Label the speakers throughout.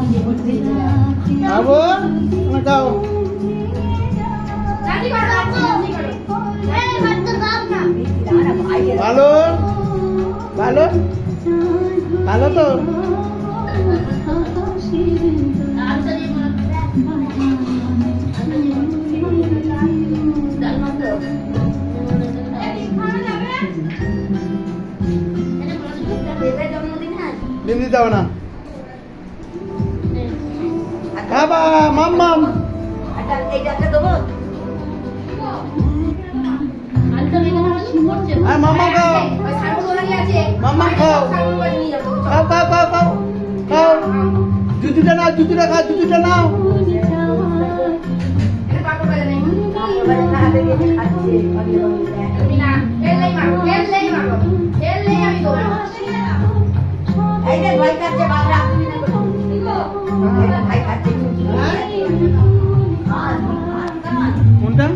Speaker 1: আবু না খাও ভালো ভালো ভালো তো ডিম দিতে হবে না বাবা মাম্মাম মাম্মা খাও মাম্মা খাও খাও খাও খাও খাও খাও জুতুটা নাও জুতুটা খাও জুতুটা নাও কোনটা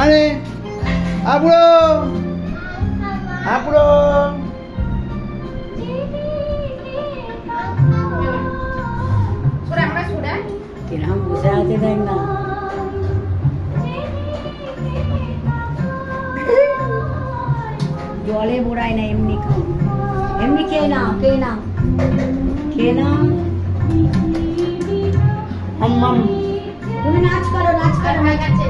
Speaker 1: আরে আবুড়ো আবুড়ো
Speaker 2: কিরকম বসে আছে দেখ না জলে বোড়ায় না এমনি খাও এমনি খেয়ে নাও খেয়ে নাও খেয়ে নাও তুমি নাচ করো হয়ে গেছে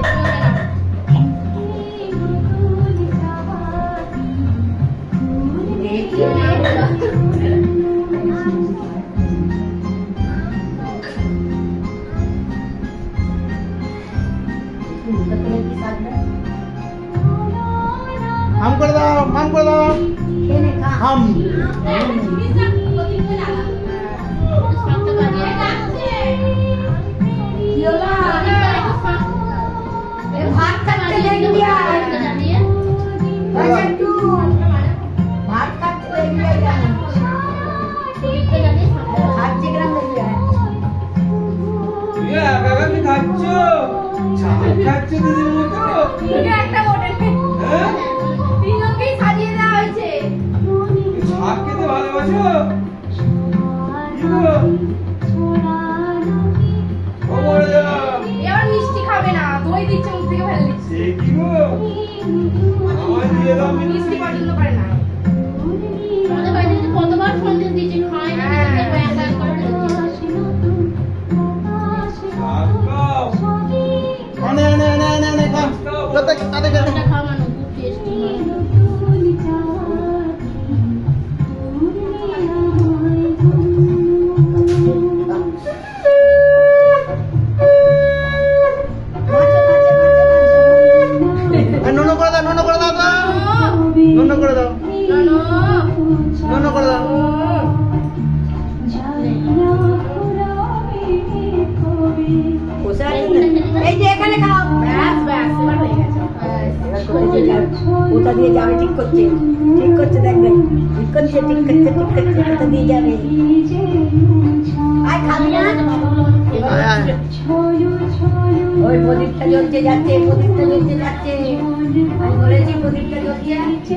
Speaker 1: हम कर दो हम
Speaker 3: মিষ্টি খাবে না দই দিচ্ছে মুখ থেকে ফেলে দিচ্ছে মিষ্টি পছন্দ করে না আমাদের বাড়িতে কতবার ফোন দিয়েছে খায় না
Speaker 2: ওটা দিয়ে যাবে ঠিক করছে দেখবে ঠিক করছে ওটা দিয়ে যাবে আর খাবি না ওই প্রদীপটা জ্বলছে যাচ্ছে আমি বলেছি প্রদীপটা জ্বলছে